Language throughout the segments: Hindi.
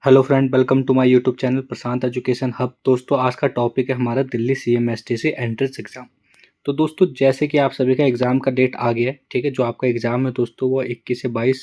Hello friend, welcome to my YouTube channel Prashant education hub. दोस्तों, आज का टॉपिक है हमारा दिल्ली सीएमएसटीसी एंट्रेंस एग्ज़ाम। तो दोस्तों, जैसे कि आप सभी का एग्ज़ाम का डेट आ गया है, ठीक है। जो आपका एग्ज़ाम है दोस्तों, वो 21 से 22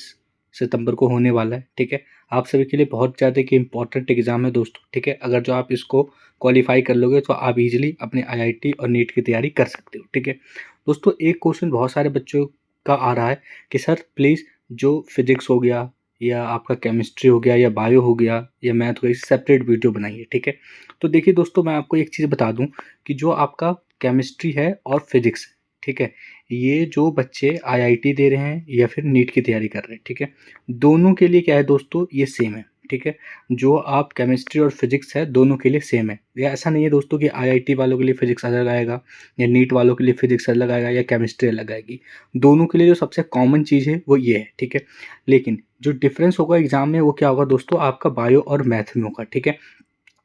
सितंबर को होने वाला है, ठीक है। आप सभी के लिए बहुत ज़्यादा कि इम्पोर्टेंट एग्ज़ाम है दोस्तों, ठीक है। अगर जो आप इसको क्वालिफाई कर लोगे तो आप इजीली अपने आईआईटी और नीट की तैयारी कर सकते हो, ठीक है। दोस्तों, एक क्वेश्चन बहुत सारे बच्चों का आ रहा है कि सर प्लीज़ जो फिजिक्स हो गया या आपका केमिस्ट्री हो गया या बायो हो गया या मैथ हो गया, इस सेपरेट वीडियो बनाइए, ठीक है। तो देखिए दोस्तों, मैं आपको एक चीज़ बता दूं कि जो आपका केमिस्ट्री है और फिजिक्स, ठीक है, ये जो बच्चे आईआईटी दे रहे हैं या फिर नीट की तैयारी कर रहे हैं, ठीक है, दोनों के लिए क्या है दोस्तों, ये सेम है, ठीक है। जो आप केमिस्ट्री और फिजिक्स है दोनों के लिए सेम है। या ऐसा नहीं है दोस्तों कि आईआईटी वालों के लिए फिजिक्स अलग आएगा या नीट वालों के लिए फिजिक्स अलग आएगा या केमिस्ट्री अलग आएगी। दोनों के लिए जो सबसे कॉमन चीज़ है वो ये है, ठीक है। लेकिन जो डिफरेंस होगा एग्जाम में वो क्या होगा दोस्तों, आपका बायो और मैथ में होगा, ठीक है।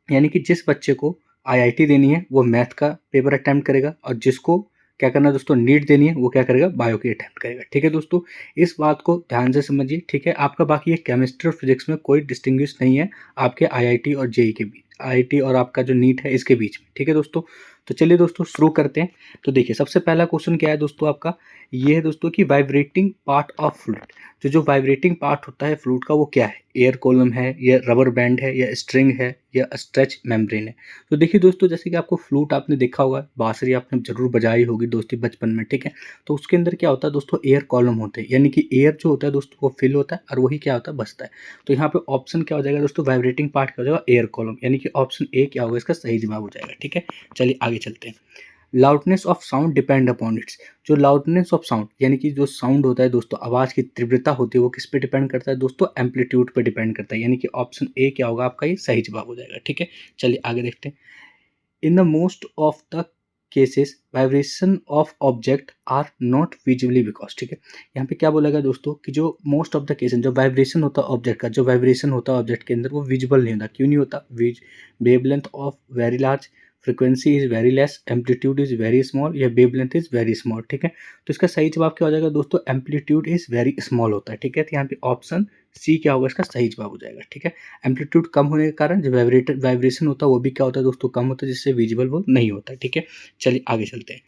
यानी कि जिस बच्चे को आईआईटी देनी है वो मैथ का पेपर अटेम्प्ट करेगा, और जिसको क्या करना है दोस्तों, नीट देनी है, वो क्या करेगा, बायो की अटेम्प्ट करेगा, ठीक है दोस्तों। इस बात को ध्यान से समझिए, ठीक है। आपका बाकी ये केमिस्ट्री और फिजिक्स में कोई डिस्टिंग्विश नहीं है आपके आईआईटी और जेई के बीच, आईआईटी और आपका जो नीट है इसके बीच में, ठीक है दोस्तों। तो चलिए दोस्तों शुरू करते हैं। तो देखिए, सबसे पहला क्वेश्चन क्या है दोस्तों आपका, ये है दोस्तों कि वाइब्रेटिंग पार्ट ऑफ फ्लूइड। जो वाइब्रेटिंग पार्ट होता है फ्लूइड का वो क्या है, एयर कॉलम है या रबर बैंड है या स्ट्रिंग है या स्ट्रेच मेम्ब्रेन है। तो देखिए दोस्तों, जैसे कि आपको फ्लूट आपने देखा होगा, बांसुरी आपने जरूर बजाई होगी दोस्तों बचपन में, ठीक है। तो उसके अंदर क्या होता है दोस्तों, एयर कॉलम होते हैं, यानी कि एयर जो होता है दोस्तों वो फिल होता है और वही क्या होता है, बचता है। तो यहाँ पे ऑप्शन क्या हो जाएगा दोस्तों, वाइब्रेटिंग पार्ट क्या हो जाएगा, एयर कॉलम, यानी कि ऑप्शन ए क्या होगा, इसका सही जवाब हो जाएगा, ठीक है। चलिए आगे चलते हैं। Loudness of sound depend upon its. जो लाउडनेस ऑफ साउंड यानी कि जो साउंड होता है दोस्तों, आवाज़ की तीव्रता होती है, वो किस पे डिपेंड करता है दोस्तों, एम्पलीट्यूड पे डिपेंड करता है, यानी कि ऑप्शन ए क्या होगा आपका, ये सही जवाब हो जाएगा, ठीक है। चलिए आगे देखते हैं। In the most of the cases vibration of object are not visibly because, ठीक है। यहाँ पे क्या बोला गया दोस्तों कि जो मोस्ट ऑफ द केसेस जो वाइब्रेशन होता है ऑब्जेक्ट का, जो वाइब्रेशन होता है ऑब्जेक्ट के अंदर, वो विजिबल नहीं होता। क्यों नहीं होता, wavelength of very large, frequency is very less, amplitude is very small या वेवलेंथ इज वेरी स्मॉल, ठीक है। तो इसका सही जवाब क्या हो जाएगा दोस्तों, एम्पलीट्यूड इज वेरी स्मॉल होता है, ठीक है। तो यहाँ पे ऑप्शन सी क्या होगा, इसका सही जवाब हो जाएगा, ठीक है। एम्पलीट्यूड कम होने के कारण जो वाइब्रेशन होता है वो भी क्या होता है दोस्तों, कम होता है, जिससे विजिबल वो नहीं होता है, ठीक है। चलिए आगे चलते हैं।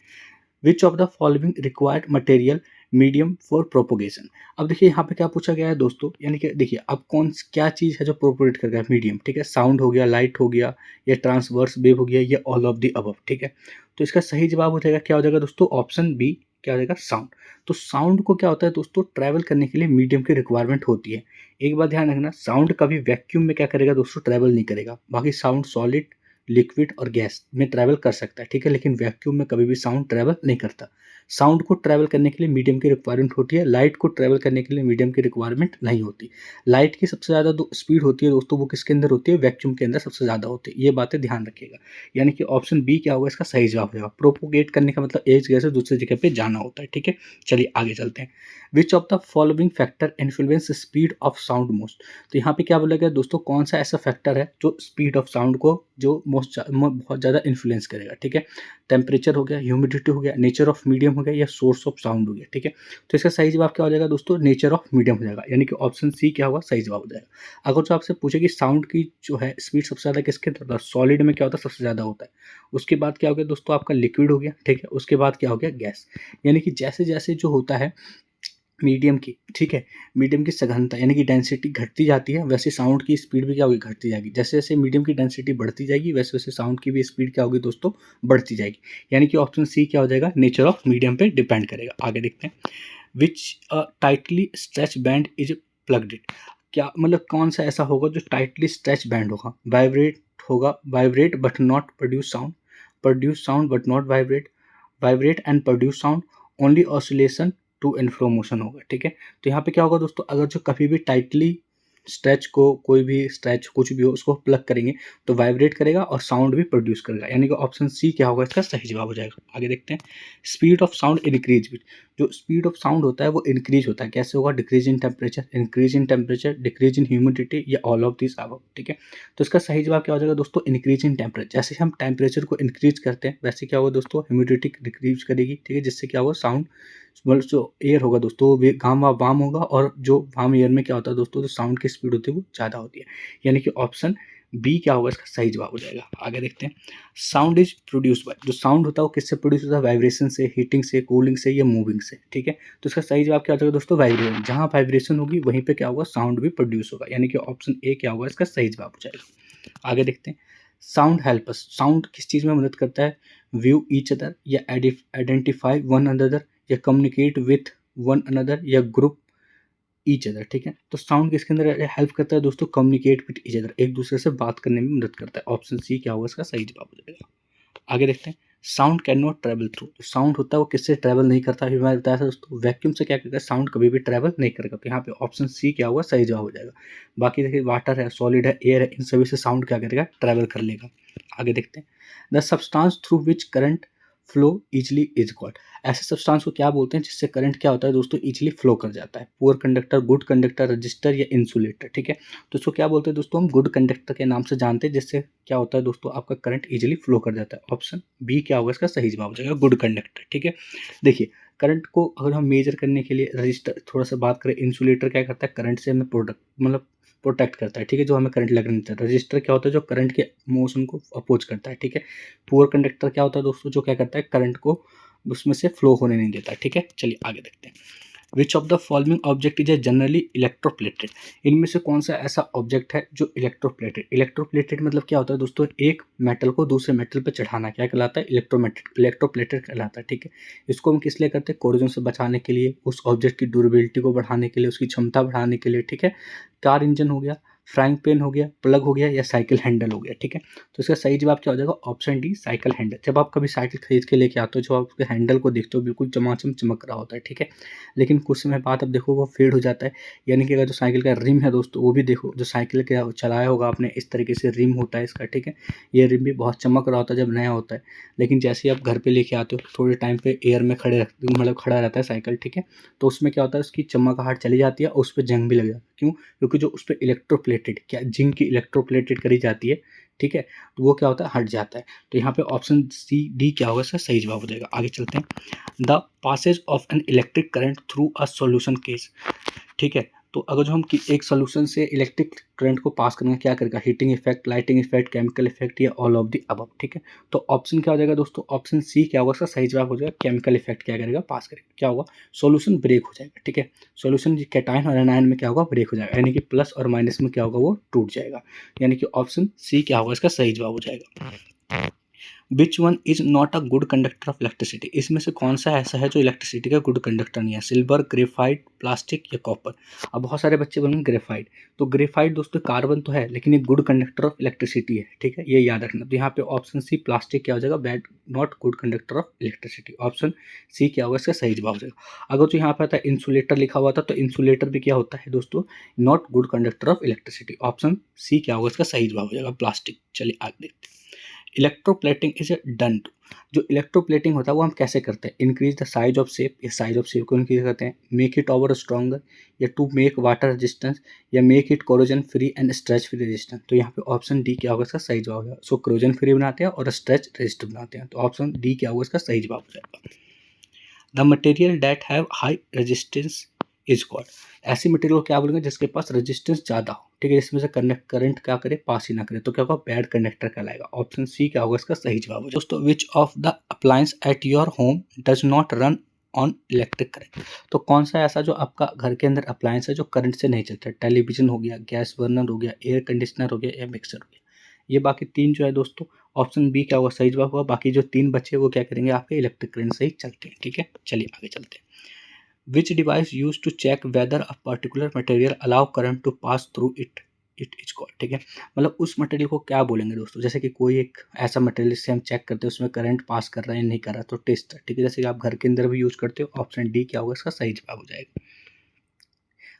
Which of the following required material medium for propagation. अब देखिए यहाँ पे क्या पूछा गया है दोस्तों, यानी कि देखिए अब क्या चीज़ है जो प्रोपोगेट कर रहा है, मीडियम, ठीक है। साउंड हो गया, लाइट हो गया या ट्रांसवर्स वेव हो गया या ऑल ऑफ द अबव, ठीक है। तो इसका सही जवाब हो जाएगा, क्या हो जाएगा दोस्तों, ऑप्शन बी क्या हो जाएगा, साउंड। तो साउंड को क्या होता है दोस्तों, ट्रैवल करने के लिए मीडियम की रिक्वायरमेंट होती है। एक बात ध्यान रखना, साउंड कभी वैक्यूम में क्या करेगा दोस्तों, ट्रैवल नहीं करेगा। बाकी साउंड सॉलिड, लिक्विड और गैस में ट्रैवल कर सकता है, ठीक है, लेकिन वैक्यूम में कभी भी साउंड ट्रैवल नहीं करता। साउंड को ट्रैवल करने के लिए मीडियम की रिक्वायरमेंट होती है, लाइट को ट्रैवल करने के लिए मीडियम की रिक्वायरमेंट नहीं होती। लाइट की सबसे ज़्यादा जो स्पीड होती है दोस्तों, वो किसके अंदर होती है, वैक्यूम के अंदर सबसे ज़्यादा होती है। ये बातें ध्यान रखिएगा। यानी कि ऑप्शन बी क्या होगा, इसका सही जवाब होगा। प्रोपोगेट करने का मतलब एक जगह से दूसरी जगह पे जाना होता है, ठीक है। चलिए आगे चलते हैं। Which of the following factor influence speed of sound most. तो यहाँ पे क्या बोला गया दोस्तों, कौन सा ऐसा फैक्टर है जो स्पीड ऑफ साउंड को जो बहुत ज़्यादा इन्फ्लुएंस करेगा, ठीक है। टेम्परेचर हो गया, ह्यूमिडिटी हो गया, नेचर ऑफ मीडियम हो गया या सोर्स ऑफ साउंड हो गया, ठीक है। तो इसका सही जवाब क्या हो जाएगा दोस्तों, नेचर ऑफ मीडियम हो जाएगा, यानी कि ऑप्शन सी क्या होगा, सही जवाब हो जाएगा। अगर जो आपसे पूछे कि साउंड की जो है स्पीड सबसे ज़्यादा किसके अंदर होता है, सॉलिड में क्या होता है, सबसे ज़्यादा होता है। उसके बाद क्या हो गया दोस्तों, आपका लिक्विड हो गया, ठीक है। उसके बाद क्या हो गया, गैस। यानी कि जैसे जैसे जो होता है मीडियम की, ठीक है, मीडियम की सघनता यानी कि डेंसिटी घटती जाती है, वैसे साउंड की स्पीड भी क्या होगी, घटती जाएगी। जैसे जैसे मीडियम की डेंसिटी बढ़ती जाएगी वैसे वैसे साउंड की भी स्पीड क्या होगी दोस्तों, बढ़ती जाएगी। यानी कि ऑप्शन सी क्या हो जाएगा, नेचर ऑफ मीडियम पे डिपेंड करेगा। आगे देखते हैं। Which tightly stretch band is plugged it. क्या मतलब कौन सा ऐसा होगा जो टाइटली स्ट्रेच बैंड होगा, वाइब्रेट होगा, vibrate but not produce sound, produce sound but not vibrate, vibrate and produce sound, only oscillation to and fro motion होगा, ठीक है। तो यहाँ पे क्या होगा दोस्तों, अगर जो कभी भी टाइटली स्ट्रेच को, कोई भी स्ट्रेच कुछ भी हो उसको प्लग करेंगे तो वाइब्रेट करेगा और साउंड भी प्रोड्यूस करेगा, यानी कि ऑप्शन सी क्या होगा, इसका सही जवाब हो जाएगा। आगे देखते हैं। Speed of sound increase with. जो स्पीड ऑफ साउंड होता है वो इंक्रीज होता है, कैसे होगा, decrease in temperature, increase in temperature, decrease in humidity या ऑल ऑफ दिस अबव, ठीक है। तो इसका सही जवाब क्या हो जाएगा दोस्तों, इंक्रीज इन टेम्परेचर। जैसे हम टेम्परेचर को इंक्रीज करते हैं वैसे क्या होगा दोस्तों, ह्यूमिडिटी डिक्रीज करेगी, ठीक है, जिससे क्या होगा, साउंड मतलब जो एयर होगा दोस्तों वो वार्म होगा, और जो वार्म एयर में क्या होता है दोस्तों, जो साउंड की स्पीड होती है वो ज़्यादा होती है। यानी कि ऑप्शन बी क्या होगा इसका सही जवाब हो जाएगा। आगे देखते हैं, साउंड इज प्रोड्यूस बाय, जो साउंड होता है वो किससे प्रोड्यूस होता है, वाइब्रेशन से, हीटिंग से, कूलिंग से या मूविंग से। ठीक है, तो इसका सही जवाब क्या हो जाएगा दोस्तों, वाइब्रेशन। जहाँ वाइब्रेशन होगी वहीं पे क्या होगा, साउंड भी प्रोड्यूस होगा, यानी कि ऑप्शन ए क्या होगा इसका सही जवाब हो जाएगा। आगे देखते हैं, साउंड हेल्प अस, साउंड किस चीज़ में मदद करता है, व्यू ईच अदर या आइडेंटिफाई वन अनदर या कम्युनिकेट विथ वन अनदर या ग्रुप ईच अदर। ठीक है, तो साउंड किसके अंदर हेल्प करता है दोस्तों, कम्युनिकेट विथ ईच अदर, एक दूसरे से बात करने में मदद करता है। ऑप्शन सी क्या होगा इसका सही जवाब हो जाएगा। आगे देखते हैं, sound can not travel through, जो साउंड होता है वो किससे ट्रेवल नहीं करता, अभी मैंने बताया था दोस्तों, वैक्यूम से क्या करता है, साउंड कभी भी ट्रेवल नहीं करेगा। तो यहाँ पे ऑप्शन सी क्या होगा सही जवाब हो जाएगा। बाकी देखिए, वाटर है, सॉलिड है, एयर है, इन सभी से साउंड क्या करेगा, ट्रेवल कर लेगा। आगे देखते हैं, the substance through which current flow easily is called, ऐसे सब्सटेंस को क्या बोलते हैं जिससे करंट क्या होता है दोस्तों, इजली फ्लो कर जाता है। Poor conductor, good conductor, register या इंसुलेटर। ठीक है, तो इसको क्या बोलते हैं दोस्तों, हम गुड कंडक्टर के नाम से जानते हैं, जिससे क्या होता है दोस्तों, आपका करंट इजीली फ्लो कर जाता है। ऑप्शन बी क्या होगा इसका सही जवाब हो जाएगा, गुड कंडक्टर। ठीक है, देखिए, करंट को अगर हम मेजर करने के लिए रजिस्टर, थोड़ा सा बात करें, इंसुलेटर क्या करता है, करंट से हमें प्रोटेक्ट करता है। ठीक है, जो हमें करंट लगने देता है। रजिस्टर क्या होता है, जो करंट के मोशन को अपोज करता है। ठीक है, पुअर कंडक्टर क्या होता है दोस्तों, जो क्या करता है, करंट को उसमें से फ्लो होने नहीं देता। ठीक है, चलिए आगे देखते हैं, which of the following object is a generally electroplated, इनमें से कौन सा ऐसा ऑब्जेक्ट है जो इलेक्ट्रोप्लेटेड, इलेक्ट्रोप्लेटेड मतलब क्या होता है दोस्तों, एक मेटल को दूसरे मेटल पे चढ़ाना, क्या कहलाता है, इलेक्ट्रोप्लेटेड कहलाता है। ठीक है, इसको हम किस लिए करते हैं, कोरोजन से बचाने के लिए, उस ऑब्जेक्ट की ड्यूरेबिलिटी को बढ़ाने के लिए, उसकी क्षमता बढ़ाने के लिए। ठीक है, कार इंजन हो गया, फ्राइंग पैन हो गया, प्लग हो गया, या साइकिल हैंडल हो गया। ठीक है, तो इसका सही जवाब क्या हो जाएगा, ऑप्शन डी साइकिल हैंडल। जब आप कभी साइकिल खरीद के लेके आते हो, जो आप उसके हैंडल को देखते हो बिल्कुल चमाचम चमक रहा होता है। ठीक है, लेकिन कुछ समय बाद अब देखो वो फेड हो जाता है। यानी कि अगर जो साइकिल का रिम है दोस्तों, वो भी देखो, जो साइकिल का चलाया होगा आपने, इस तरीके से रिम होता है इसका। ठीक है, ये रिम भी बहुत चमक रहा होता है जब नया होता है, लेकिन जैसे ही आप घर पे लेके आते हो, थोड़े टाइम पे एयर में खड़ा रहता है साइकिल। ठीक है, तो उसमें क्या होता है, उसकी चमकहाट चली जाती है और उस पर जंग भी लग जाता है। क्यों, क्योंकि जो उस पर इलेक्ट्रोप्लेटेड, क्या जिंक की इलेक्ट्रोप्लेटेड करी जाती है। ठीक है, तो वो क्या होता है, हट जाता है। तो यहाँ पे ऑप्शन सी डी क्या होगा, इसका सही जवाब हो जाएगा। आगे चलते हैं, the passage of an electric current through a solution case. ठीक है, तो अगर जो हम एक सोल्यूशन से इलेक्ट्रिक करंट को पास करेंगे, क्या करेगा, heating effect, lighting effect, chemical effect, या ऑल ऑफ द अबव। ठीक है, तो ऑप्शन क्या हो जाएगा दोस्तों, ऑप्शन सी क्या होगा इसका सही जवाब हो जाएगा, केमिकल इफेक्ट क्या करेगा, पास करेगा, क्या होगा, सोल्यूशन ब्रेक हो जाएगा। ठीक है, सोल्यूशन कैटायन और एनायन में क्या होगा, ब्रेक हो जाएगा, यानी कि प्लस और माइनस में क्या होगा, वो टूट जाएगा। यानी कि ऑप्शन सी क्या होगा इसका सही जवाब हो जाएगा। Which one is not a good conductor of electricity, इसमें से कौन सा ऐसा है जो इलेक्ट्रिसिटी का गुड कंडक्टर नहीं है, सिल्वर, ग्रेफाइट, प्लास्टिक या कॉपर। अब बहुत सारे बच्चे बोलेंगे ग्रेफाइट, तो ग्रेफाइट दोस्तों कार्बन तो है, लेकिन ये गुड कंडक्टर ऑफ इलेक्ट्रिसिटी है। ठीक है, ये याद रखना। तो यहाँ पे ऑप्शन सी प्लास्टिक क्या हो जाएगा, bad, not good conductor of electricity. Option C क्या होगा इसका सही जवाब हो जाएगा। अगर तो यहाँ पे आता है इंसुलेटर लिखा हुआ था, तो इंसुलेटर भी क्या होता है दोस्तों, not good conductor of electricity. Option C क्या होगा इसका सही जवाब हो जाएगा, प्लास्टिक। चलिए आगे देखते हैं, इलेक्ट्रोप्लेटिंग इज डन टू, जो इलेक्ट्रोप्लेटिंग होता है वो हम कैसे करते हैं, increase the size of shape, या साइज ऑफ शेप को इंक्रीज करते हैं, मेक इट ओवर स्ट्रॉन्गर, या टू मेक वाटर रेजिस्टेंस, या make it corrosion free and stretch free resistant. तो यहाँ पे ऑप्शन डी क्या होगा इसका सही जवाब होगा, सो कोरोजन फ्री बनाते हैं और स्ट्रेच रेजिस्टेंट बनाते हैं। तो ऑप्शन डी क्या होगा इसका सही जवाब हो जाएगा। The material that have high resistance is called, ऐसी मटेरियल को क्या बोलेंगे जिसके पास रेजिस्टेंस ज़्यादा हो। ठीक है, जिसमें से करंट क्या करे, पास ही ना करे, तो क्या होगा, बैड कंडक्टर कहलाएगा। ऑप्शन सी क्या होगा इसका सही जवाब हो। दोस्तों, which of the appliance at your home does not run on electric current, तो कौन सा ऐसा जो आपका घर के अंदर अप्लायंस है जो करंट से नहीं चलता, टेलीविजन हो गया, गैस बर्नर हो गया, एयर कंडीशनर हो गया, या मिक्सर हो गया। ये बाकी तीन जो है दोस्तों, ऑप्शन बी क्या होगा सही जवाब होगा। बाकी जो तीन बचे वो क्या करेंगे, आपके इलेक्ट्रिक करंट से ही चलते हैं। ठीक है, चलिए आगे चलते हैं, which device used to check whether a particular material allow current to pass through it is called। ठीक है, मतलब उस मटेरियल को क्या बोलेंगे दोस्तों, जैसे कि कोई एक ऐसा मटेरियल जिससे हम चेक करते हैं उसमें करंट पास कर रहा है या नहीं कर रहा, तो टेस्टर। ठीक है, जैसे कि आप घर के अंदर भी यूज करते हो। ऑप्शन डी क्या होगा इसका सही जवाब हो जाएगा।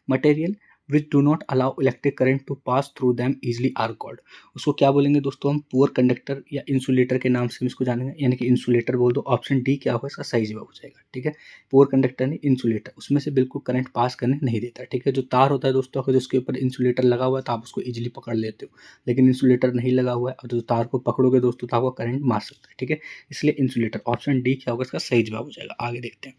Material which do not allow electric current to pass through them easily are called, उसको क्या बोलेंगे दोस्तों, हम पुअर कंडक्टर या इंसुलेटर के नाम से हम इसको जानेंगे, यानी कि इंसुलेटर बोल दो। ऑप्शन डी क्या होगा इसका सही जवाब हो जाएगा। ठीक है, पुअर कंडक्टर नहीं, इंसुलेटर, उसमें से बिल्कुल करंट पास करने नहीं देता। ठीक है, जो तार होता है दोस्तों, अगर उसके ऊपर इंसुलेटर लगा हुआ है तो आप उसको इजिली पकड़ लेते हो, लेकिन इंसुलेटर नहीं लगा हुआ है और जो तार को पकड़ोगे दोस्तों तो आपको करंट मार सकता है। ठीक है, इसलिए इंसुलेटर। ऑप्शन डी क्या होगा इसका सही जवाब हो जाएगा। आगे देखते हैं,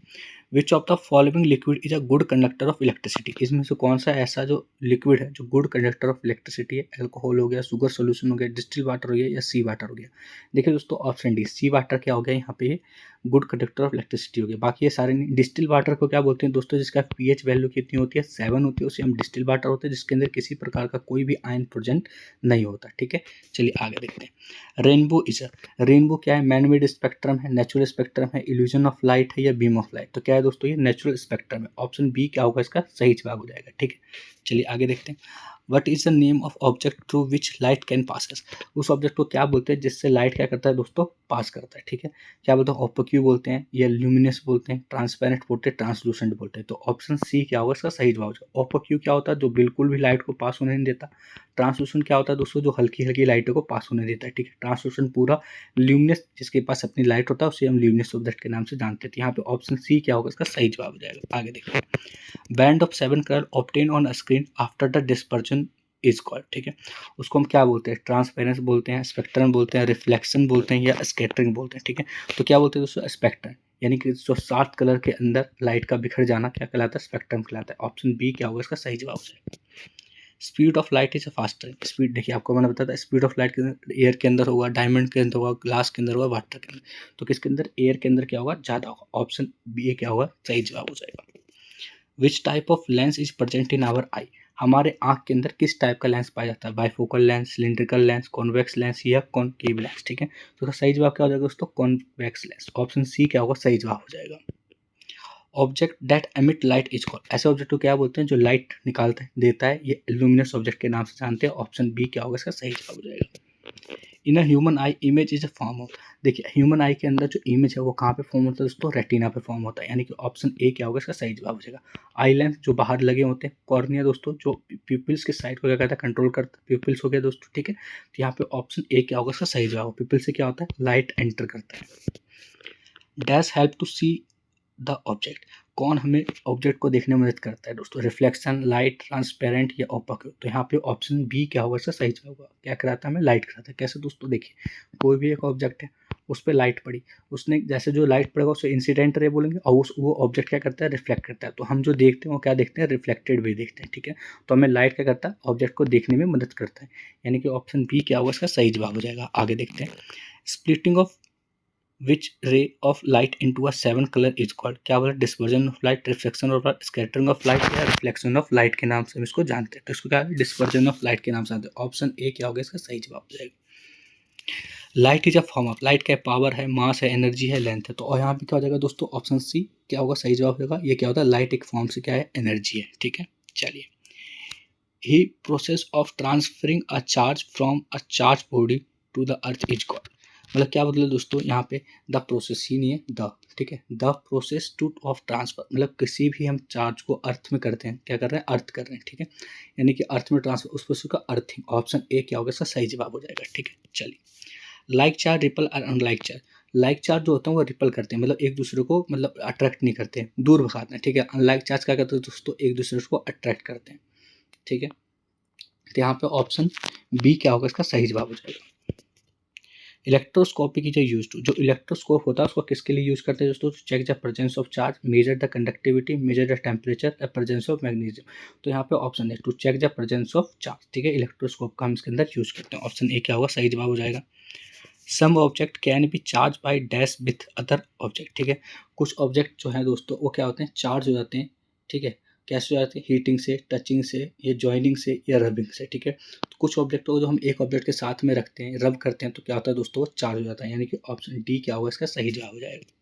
which of the following liquid is a good conductor of electricity, इसमें से कौन सा ऐसा जो लिक्विड है जो गुड कंडक्टर ऑफ इलेक्ट्रिसिटी है? अल्कोहल हो गया, शुगर सोल्यूशन हो गया, डिस्टिल वाटर हो गया या सी वाटर हो गया। देखिए दोस्तों ऑप्शन डी सी वाटर क्या हो गया यहाँ पे, गुड कंडक्टर ऑफ इलेक्ट्रिसिटी हो गया। बाकी ये सारे नहीं। डिस्टिल वाटर को क्या बोलते हैं दोस्तों? जिसका पीएच वैल्यू कितनी होती है 7 होती है, उसे हम डिस्टिल वाटर होते हैं, जिसके अंदर किसी प्रकार का कोई भी आयन प्रेजेंट नहीं होता। ठीक है, चलिए आगे देखते हैं। रेनबो इज रेनबो क्या है? मैनमेड स्पेक्ट्रम है, नेचुरल स्पेक्ट्रम है, इल्यूजन ऑफ लाइट है या बीम ऑफ लाइट? तो क्या है दोस्तों? ये नेचुरल स्पेक्ट्रम है। ऑप्शन बी क्या होगा इसका सही जवाब हो जाएगा। ठीक है, चलिए आगे देखते हैं। What is the name of object through which light can pass? उस ऑब्जेक्ट को क्या बोलते हैं जिससे लाइट क्या करता है दोस्तों? पास करता है। ठीक है, क्या बोलते हैं? ओपेक्यू बोलते हैं या ल्यूमिनस बोलते हैं, ट्रांसपेरेंट बोलते हैं, ट्रांसलूसेंट बोलते हैं। तो ऑप्शन सी क्या होगा इसका सही जवाब होगा। ओपेक्यू क्या होता है? जो बिल्कुल भी लाइट को पास होने नहीं देता। ट्रांसलूसेंट क्या होता है दोस्तों? जो हल्की हल्की लाइटों को पास होने देता है। ठीक है, ट्रांसलूसेंट पूरा, ल्यूमिनस जिसके पास अपनी लाइट होता है उसे हम ल्यूमिनस ऑब्जेक्ट के नाम से जानते थे। यहाँ पे ऑप्शन सी क्या होगा इसका सही जवाब हो जाएगा। आगे देखो, band of 7 colour obtain on a screen after the dispersion is called. ठीक है, उसको हम क्या बोलते हैं? ट्रांसपेरेंस बोलते हैं, स्पेक्ट्रम बोलते हैं, रिफ्लेक्शन बोलते हैं या स्कैटरिंग बोलते हैं। ठीक है, तो क्या बोलते हैं दोस्तों? स्पेक्ट्रम, यानी कि जो 7 कलर के अंदर लाइट का बिखर जाना क्या कहलाता है? स्पेक्ट्रम कहलाता है। ऑप्शन बी क्या होगा इसका सही जवाब हो जाएगा। Speed of light is a faster speed. देखिए आपको मैंने बताया था स्पीड ऑफ लाइट एयर के अंदर होगा, डायमंड के अंदर होगा, ग्लास के अंदर होगा, वाटर के अंदर। तो किसके अंदर? एयर के अंदर क्या होगा? ज़्यादा होगा। ऑप्शन बी क्या होगा सही जवाब हो जाएगा। Which type of lens is present in our eye? हमारे आंख के अंदर किस टाइप का लेंस पाया जाता है? Bifocal lens, cylindrical lens, convex lens या कॉनकेव लेंस। ठीक है, तो सही जवाब क्या हो जाएगा दोस्तों? Convex lens. ऑप्शन सी क्या होगा सही जवाब हो जाएगा। Object that emit light is called, ऐसे ऑब्जेक्ट को क्या बोलते हैं जो लाइट निकालता है देता है? ये लुमिनस ऑब्जेक्ट के नाम से जानते हैं। ऑप्शन बी क्या होगा इसका सही जवाब हो जाएगा। In human I image is a form of, देखिए ह्यूमन आई के अंदर जो इमेज है वो कहाँ पे फॉर्म होता है दोस्तों? रेटिना पे फॉर्म होता है, यानी कि ऑप्शन ए क्या होगा इसका सही जवाब हो जाएगा। आई लेंस जो बाहर लगे होते हैं, कॉर्निया दोस्तों जो प्यूपिल्स के साइड को क्या कहता है? कंट्रोल करता है, प्यूपिल्स हो गया दोस्तों। ठीक है, तो यहाँ पे ऑप्शन ए क्या होगा इसका सही जवाब। प्यूपिल से क्या होता है? लाइट एंटर करता है। Dash help to see the object, कौन हमें ऑब्जेक्ट को देखने में मदद करता है दोस्तों? रिफ्लेक्शन, लाइट, ट्रांसपेरेंट या ओपक? तो यहाँ पे ऑप्शन बी क्या होगा इसका सही जवाब होगा। क्या कराता है हमें? लाइट कराता है। कैसे दोस्तों? देखिए कोई भी एक ऑब्जेक्ट है, उस पर लाइट पड़ी, उसने जैसे जो लाइट पड़ेगा उसे इंसिडेंट रे बोलेंगे, और वो ऑब्जेक्ट क्या करता है? रिफ्लेक्ट करता है। तो हम जो देखते हैं वो क्या देखते हैं? रिफ्लेक्टेड वे देखते हैं। ठीक है, तो हमें लाइट क्या करता है? ऑब्जेक्ट को देखने में मदद करता है, यानी कि ऑप्शन बी क्या होगा इसका सही जवाब हो जाएगा। आगे देखते हैं। Splitting of which ray of light into a 7 color is called, क्या बोला? Dispersion of light, reflection of light, scattering of light या रिफ्लेक्शन ऑफ लाइट के नाम से हम इसको जानते हैं। तो इसको क्या है? डिस्पर्जन ऑफ लाइट के नाम से जानते हैं। ऑप्शन ए क्या होगा इसका सही जवाब हो जाएगा। Light is a form of, light क्या है? पावर है, मास है, एनर्जी है, लेंथ है। तो और यहाँ पे क्या हो जाएगा दोस्तों? ऑप्शन सी क्या होगा सही जवाब होगा। ये क्या होता है? लाइट एक फॉर्म से क्या है? एनर्जी है। ठीक है, चलिए। The process of transferring a charge from a charge body to the earth is called, मतलब क्या मतलब दोस्तों? यहाँ पे द प्रोसेस ही नहीं है, द, ठीक है, the process two of transfer, मतलब किसी भी हम चार्ज को अर्थ में करते हैं, क्या कर रहे हैं? अर्थ कर रहे हैं। ठीक है, यानी कि अर्थ में ट्रांसफर, उस प्रोसेस का अर्थिंग। ऑप्शन ए क्या होगा इसका सही जवाब हो जाएगा। ठीक है, चलिए। लाइक चार्ज रिपल और अनलाइक चार्ज, लाइक चार्ज जो होता है वो रिपल करते हैं, मतलब एक दूसरे को मतलब अट्रैक्ट नहीं करते हैं, दूर भगाते हैं। ठीक है, अनलाइक चार्ज क्या करते हैं दोस्तों? एक दूसरे को अट्रैक्ट करते हैं। ठीक है, तो यहाँ पे ऑप्शन बी क्या होगा इसका सही जवाब हो जाएगा। इलेक्ट्रोस्कोपी की जो इलेक्ट्रोस्कोप होता है उसको किसके लिए यूज करते हैं दोस्तों? Check the presence of charge, measure the conductivity, measure the temperature, the presence of magnesium. तो यहाँ पे ऑप्शन है to check the presence of charge. ठीक है, इलेक्ट्रोस्कोप का हम इसके अंदर यूज करते हैं। ऑप्शन ए क्या होगा सही जवाब हो जाएगा। Some object can be charge by dash with other object. ठीक है, कुछ ऑब्जेक्ट जो है दोस्तों वो क्या होते हैं? चार्ज हो जाते हैं। ठीक है, कैसे हो जाते हैं? हीटिंग से, टचिंग से, या जॉइनिंग से, या रबिंग से। ठीक है, तो कुछ ऑब्जेक्ट को जो हम एक ऑब्जेक्ट के साथ में रखते हैं, रब करते हैं, तो क्या होता है दोस्तों? वो चार्ज हो जाता है, यानी कि ऑप्शन डी क्या होगा इसका सही जवाब हो जाएगा।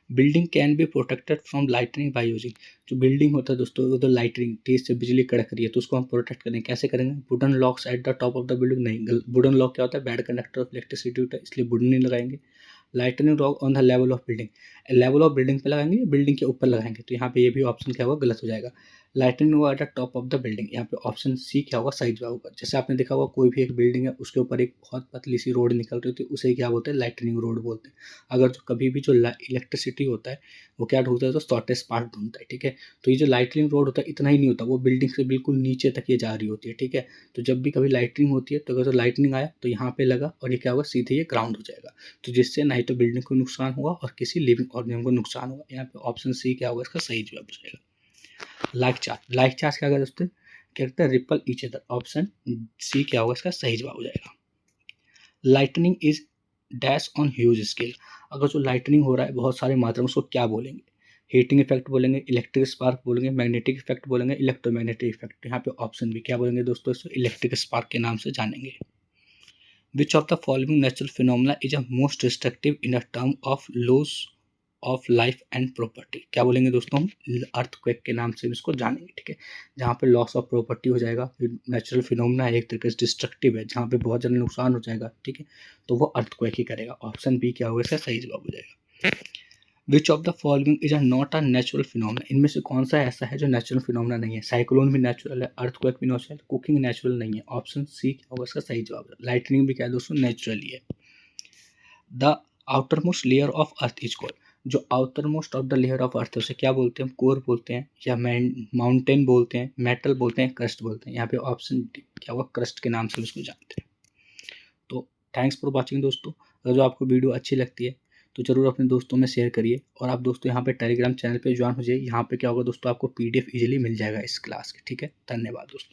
Building can be protected from lightning by using, जो बिल्डिंग होता है दोस्तों उधर लाइटनिंग तेज से बिजली कड़क रही है तो उसको हम प्रोटेक्ट करेंगे, कैसे करेंगे? Wooden locks at the top of the building, नहीं, वुडन लॉक क्या होता है? बैड कंडक्टर ऑफ इलेक्ट्रिसिटी होता है, इसलिए वुडन नहीं लगाएंगे। Lightning rock on the level of building, level of building पे लगाएंगे, बिल्डिंग के ऊपर लगाएंगे, तो यहाँ पे ये भी ऑप्शन क्या होगा? गलत हो जाएगा। लाइटनिंग होगा at the top of the building. यहाँ पे ऑप्शन सी क्या होगा, सही जवाब होगा। जैसे आपने देखा होगा कोई भी एक बिल्डिंग है उसके ऊपर एक बहुत पतली सी रोड निकल रही होती है, उसे क्या बोलते हैं, लाइटनिंग रोड बोलते हैं। अगर जो कभी भी जो इलेक्ट्रिसिटी होता है वो क्या ढूंढता है, तो शॉर्टेस्ट पार्ट ढूंढता है, ठीक है। तो ये जो लाइटनिंग रोड होता है इतना ही नहीं होता, वो बिल्डिंग से बिल्कुल नीचे तक ये जा रही होती है, ठीक है। तो जब भी कभी लाइटनिंग होती है तो अगर जो लाइटनिंग आया तो यहाँ पे लगा और ये क्या होगा, सीधे ये ग्राउंड हो जाएगा। तो जिससे ना ही तो बिल्डिंग को नुकसान होगा और किसी लिविंग ऑर्गेनिज्म को नुकसान होगा। यहाँ पे ऑप्शन सी क्या होगा, इसका सही जवाब हो जाएगा। लाइक चार्ज क्या करते हैं, क्या करते हैं, repel each other. Option C क्या होगा, इसका सही जवाब हो जाएगा। Lightning is dash on huge scale. अगर जो लाइटनिंग हो रहा है बहुत सारी मात्रा में, उसको क्या बोलेंगे, हीटिंग इफेक्ट बोलेंगे, इलेक्ट्रिक स्पार्क बोलेंगे, मैग्नेटिक इफेक्ट बोलेंगे, इलेक्ट्रोमैग्नेटिक इफेक्ट। यहाँ पे ऑप्शन भी क्या बोलेंगे दोस्तों, इसको इलेक्ट्रिक स्पार्क के नाम से जानेंगे। Which of the following natural phenomena is a most destructive in a term of loss of life and property. क्या बोलेंगे दोस्तों, हम अर्थक्वेक के नाम से इसको जानेंगे, ठीक है। जहाँ पे लॉस ऑफ प्रॉपर्टी हो जाएगा, नेचुरल फिनोमेना है, एक तरीके से डिस्ट्रक्टिव है, जहाँ पे बहुत ज़्यादा नुकसान हो जाएगा, ठीक है, तो वो अर्थक्वेक ही करेगा। ऑप्शन बी क्या होगा, इसका सही जवाब हो जाएगा। Which of the following is a not a natural phenomena. इनमें से कौन सा ऐसा है जो नेचुरल फिनोमेना नहीं है। साइक्लोन भी नेचुरल है, अर्थक्वेक भी नेचुरल, कुकिंग नेचुरल नहीं है। ऑप्शन सी क्या होगा, इसका सही जवाब है। लाइटनिंग भी क्या है दोस्तों, नेचुरल ही है। The outermost layer of earth is called. जो outermost of the layer of earth है उसे क्या बोलते हैं, कोर बोलते हैं, या माउंटेन बोलते हैं, मेटल बोलते हैं, क्रस्ट बोलते हैं। यहाँ पे ऑप्शन डी क्या होगा, क्रस्ट के नाम से उसको जानते हैं। तो थैंक्स फॉर वॉचिंग दोस्तों। अगर जो आपको वीडियो अच्छी लगती है तो जरूर अपने दोस्तों में शेयर करिए, और आप दोस्तों यहाँ पे टेलीग्राम चैनल पे ज्वाइन हो जाइए। यहाँ पे क्या होगा दोस्तों, आपको PDF इजीली मिल जाएगा इस क्लास के, ठीक है। धन्यवाद दोस्तों।